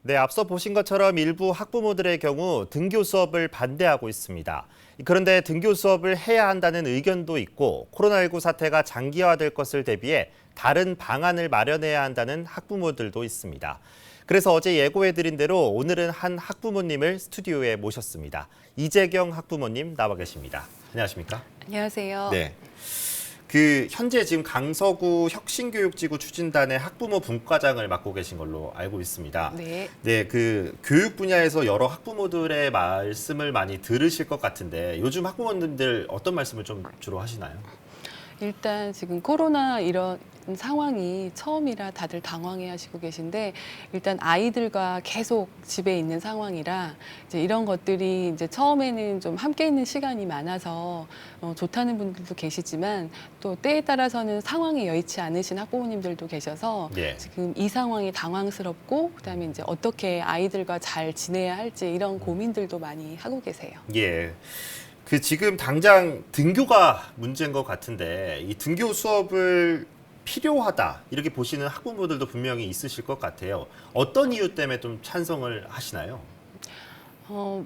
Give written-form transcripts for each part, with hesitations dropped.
네, 앞서 보신 것처럼 일부 학부모들의 경우 등교 수업을 반대하고 있습니다. 그런데 등교 수업을 해야 한다는 의견도 있고 코로나19 사태가 장기화될 것을 대비해 다른 방안을 마련해야 한다는 학부모들도 있습니다. 그래서 어제 예고해드린 대로 오늘은 한 학부모님을 스튜디오에 모셨습니다. 이재경 학부모님 나와 계십니다. 안녕하십니까? 안녕하세요. 네. 현재 지금 강서구 혁신교육지구 추진단의 학부모 분과장을 맡고 계신 걸로 알고 있습니다. 네. 네, 교육 분야에서 여러 학부모들의 말씀을 많이 들으실 것 같은데 요즘 학부모님들 어떤 말씀을 좀 주로 하시나요? 일단 지금 코로나 이런 상황이 처음이라 다들 당황해 하시고 계신데 일단 아이들과 계속 집에 있는 상황이라 이제 이런 것들이 이제 처음에는 좀 함께 있는 시간이 많아서 좋다는 분들도 계시지만 또 때에 따라서는 상황이 여의치 않으신 학부모님들도 계셔서 예. 지금 이 상황이 당황스럽고 그다음에 이제 어떻게 아이들과 잘 지내야 할지 이런 고민들도 많이 하고 계세요. 예. 지금 당장 등교가 문제인 것 같은데 이 등교 수업을 필요하다 이렇게 보시는 학부모들도 분명히 있으실 것 같아요. 어떤 이유 때문에 좀 찬성을 하시나요? 어,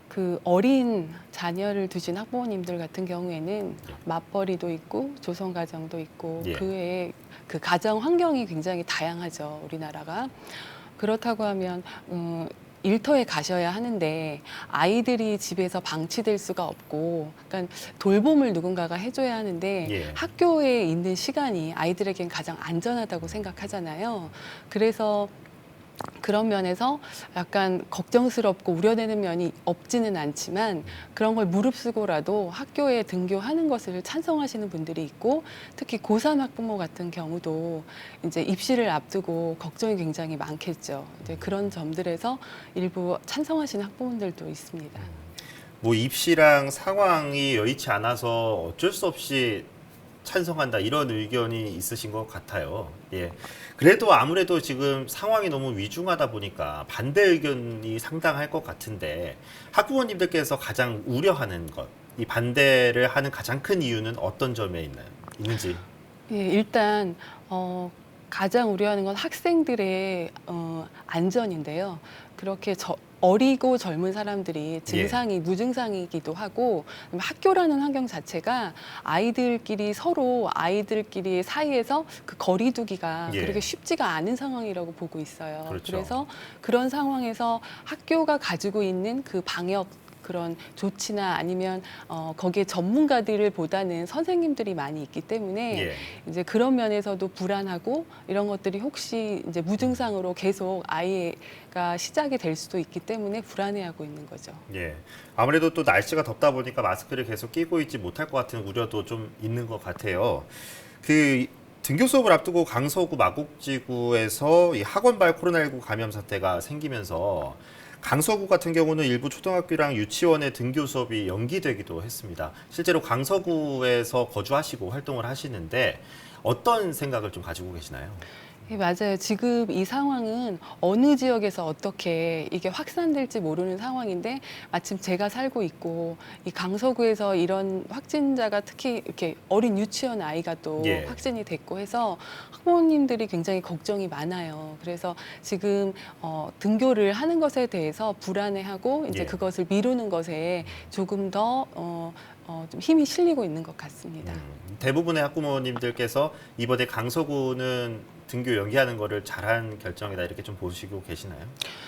그 어린 자녀를 두신 학부모님들 같은 경우에는 맞벌이도 있고 조성가정도 있고 예. 그 외에 그 가정 환경이 굉장히 다양하죠, 우리나라가. 그렇다고 하면 일터에 가셔야 하는데 아이들이 집에서 방치될 수가 없고 그러니까 돌봄을 누군가가 해줘야 하는데 예. 학교에 있는 시간이 아이들에겐 가장 안전하다고 생각하잖아요. 그래서 그런 면에서 약간 걱정스럽고 우려되는 면이 없지는 않지만 그런 걸 무릅쓰고라도 학교에 등교하는 것을 찬성하시는 분들이 있고 특히 고3 학부모 같은 경우도 이제 입시를 앞두고 걱정이 굉장히 많겠죠. 이제 그런 점들에서 일부 찬성하시는 학부모들도 있습니다. 뭐 입시랑 상황이 여의치 않아서 어쩔 수 없이 찬성한다 이런 의견이 있으신 것 같아요. 예. 그래도 아무래도 지금 상황이 너무 위중하다 보니까 반대 의견이 상당할 것 같은데 학부모님들께서 가장 우려하는 것, 이 반대를 하는 가장 큰 이유는 어떤 점에 있는지. 예, 일단 가장 우려하는 건 학생들의 안전인데요. 그렇게 어리고 젊은 사람들이 증상이 무증상이기도 하고 학교라는 환경 자체가 아이들끼리 서로 아이들끼리 사이에서 그 거리 두기가 예. 그렇게 쉽지가 않은 상황이라고 보고 있어요. 그렇죠. 그래서 그런 상황에서 학교가 가지고 있는 그 방역 그런 조치나 아니면 거기에 전문가들을 보다는 선생님들이 많이 있기 때문에 예. 이제 그런 면에서도 불안하고 이런 것들이 혹시 이제 무증상으로 계속 아이가 시작이 될 수도 있기 때문에 불안해하고 있는 거죠. 예. 아무래도 또 날씨가 덥다 보니까 마스크를 계속 끼고 있지 못할 것 같은 우려도 좀 있는 것 같아요. 등교 수업을 앞두고 강서구 마곡지구에서 이 학원발 코로나19 감염 사태가 생기면서 강서구 같은 경우는 일부 초등학교랑 유치원의 등교 수업이 연기되기도 했습니다. 실제로 강서구에서 거주하시고 활동을 하시는데 어떤 생각을 좀 가지고 계시나요? 네, 맞아요. 지금 이 상황은 어느 지역에서 어떻게 이게 확산될지 모르는 상황인데 마침 제가 살고 있고 이 강서구에서 이런 확진자가 특히 이렇게 어린 유치원 아이가 또 예. 확진이 됐고 해서 학부모님들이 굉장히 걱정이 많아요. 그래서 지금 등교를 하는 것에 대해서 불안해하고 이제 예. 그것을 미루는 것에 조금 더 좀 힘이 실리고 있는 것 같습니다. 대부분의 학부모님들께서 이번에 강서구는 등교 연기하는 거를 잘한 결정이다 이렇게 좀 보시고 계시나요?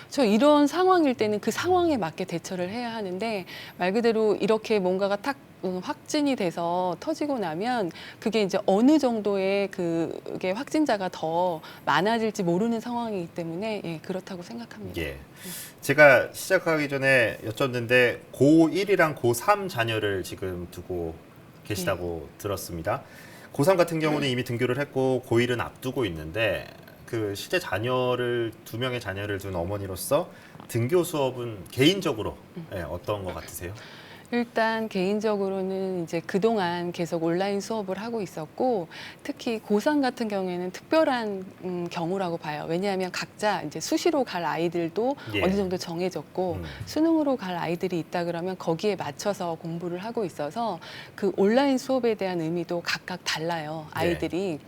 저 이런 상황일 때는 그 상황에 맞게 대처를 해야 하는데 말 그대로 이렇게 뭔가가 탁 확진이 돼서 터지고 나면 그게 이제 어느 정도의 그게 확진자가 더 많아질지 모르는 상황이기 때문에 예, 그렇다고 생각합니다. 예. 제가 시작하기 전에 여쭙는데 고1이랑 고3 자녀를 지금 두고 계시다고 들었습니다. 고3 같은 경우는 이미 등교를 했고 고1은 앞두고 있는데 실제 두 명의 자녀를 둔 어머니로서 등교 수업은 개인적으로 어떤 것 같으세요? 일단 개인적으로는 이제 그동안 계속 온라인 수업을 하고 있었고 특히 고3 같은 경우에는 특별한 경우라고 봐요. 왜냐하면 각자 이제 수시로 갈 아이들도 예. 어느 정도 정해졌고 수능으로 갈 아이들이 있다 그러면 거기에 맞춰서 공부를 하고 있어서 그 온라인 수업에 대한 의미도 각각 달라요. 아이들이.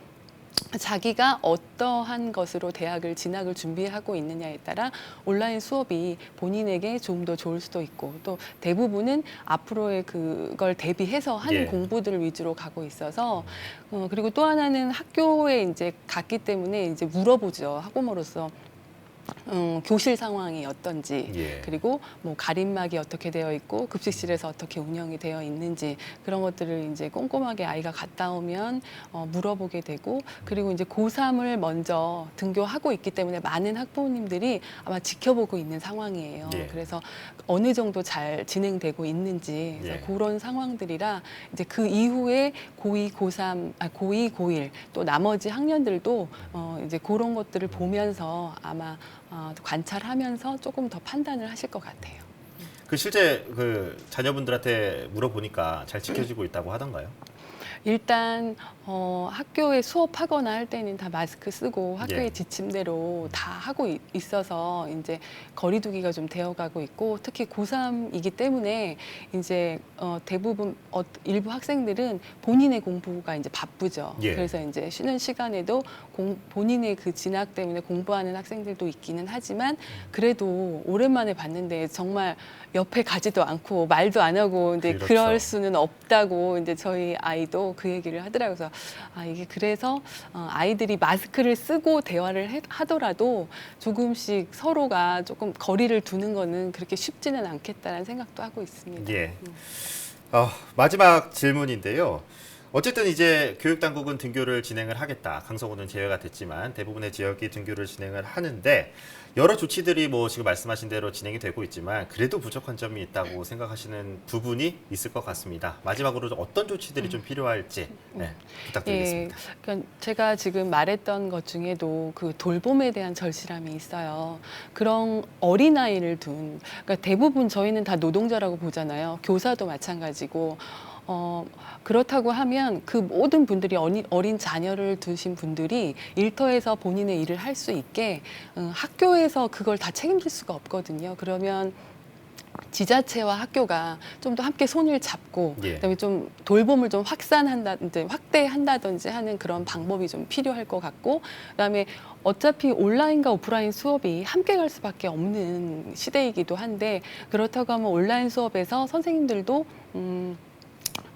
자기가 어떠한 것으로 대학을 진학을 준비하고 있느냐에 따라 온라인 수업이 본인에게 좀 더 좋을 수도 있고 또 대부분은 앞으로의 그걸 대비해서 하는 예. 공부들을 위주로 가고 있어서 그리고 또 하나는 학교에 이제 갔기 때문에 이제 물어보죠. 학부모로서. 교실 상황이 어떤지 예. 그리고 뭐 가림막이 어떻게 되어 있고 급식실에서 어떻게 운영이 되어 있는지 그런 것들을 이제 꼼꼼하게 아이가 갔다 오면 물어보게 되고 그리고 이제 고3을 먼저 등교하고 있기 때문에 많은 학부모님들이 아마 지켜보고 있는 상황이에요. 예. 그래서 어느 정도 잘 진행되고 있는지 그래서 예. 그런 상황들이라 이제 그 이후에 고2, 고3, 고2, 고1 또 나머지 학년들도 이제 그런 것들을 보면서 아마 관찰하면서 조금 더 판단을 하실 것 같아요. 그 실제 그 자녀분들한테 물어보니까 잘 지켜지고 있다고 하던가요? 일단 학교에 수업하거나 할 때는 다 마스크 쓰고 학교의 예. 지침대로 다 하고 있어서 이제 거리두기가 좀 되어가고 있고 특히 고3이기 때문에 이제 대부분 일부 학생들은 본인의 공부가 이제 바쁘죠. 예. 그래서 이제 쉬는 시간에도 본인의 그 진학 때문에 공부하는 학생들도 있기는 하지만 그래도 오랜만에 봤는데 정말 옆에 가지도 않고 말도 안 하고 근데 그렇죠. 그럴 수는 없다고 이제 저희 아이도 그 얘기를 하더라고요. 그래서 이게 그래서 아이들이 마스크를 쓰고 대화를 하더라도 조금씩 서로가 조금 거리를 두는 거는 그렇게 쉽지는 않겠다는 생각도 하고 있습니다. 예. 마지막 질문인데요. 어쨌든 이제 교육당국은 등교를 진행을 하겠다. 강서구는 제외가 됐지만 대부분의 지역이 등교를 진행을 하는데 여러 조치들이 뭐 지금 말씀하신 대로 진행이 되고 있지만 그래도 부족한 점이 있다고 생각하시는 부분이 있을 것 같습니다. 마지막으로 어떤 조치들이 좀 필요할지 부탁드리겠습니다. 예, 그러니까 제가 지금 말했던 것 중에도 그 돌봄에 대한 절실함이 있어요. 그런 어린아이를 그러니까 대부분 저희는 다 노동자라고 보잖아요. 교사도 마찬가지고. 그렇다고 하면 그 모든 분들이 어린 자녀를 두신 분들이 일터에서 본인의 일을 할 수 있게 학교에서 그걸 다 책임질 수가 없거든요. 그러면 지자체와 학교가 좀 더 함께 손을 잡고 예. 그다음에 좀 돌봄을 좀 확대한다든지 하는 그런 방법이 좀 필요할 것 같고 그다음에 어차피 온라인과 오프라인 수업이 함께 갈 수밖에 없는 시대이기도 한데 그렇다고 하면 온라인 수업에서 선생님들도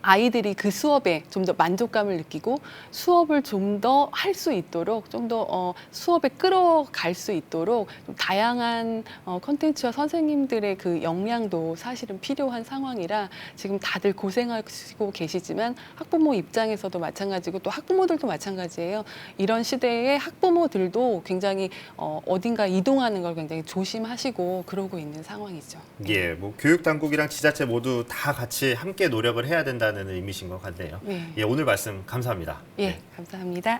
아이들이 그 수업에 좀 더 만족감을 느끼고 수업을 좀 더 할 수 있도록 좀 더 수업에 끌어갈 수 있도록 좀 다양한 콘텐츠와 선생님들의 그 역량도 사실은 필요한 상황이라 지금 다들 고생하시고 계시지만 학부모 입장에서도 마찬가지고 또 학부모들도 마찬가지예요. 이런 시대에 학부모들도 굉장히 어딘가 이동하는 걸 굉장히 조심하시고 그러고 있는 상황이죠. 예, 뭐 교육당국이랑 지자체 모두 다 같이 함께 노력을 해야 된다는 의미신 것 같네요. 네. 예, 오늘 말씀 감사합니다. 예, 감사합니다.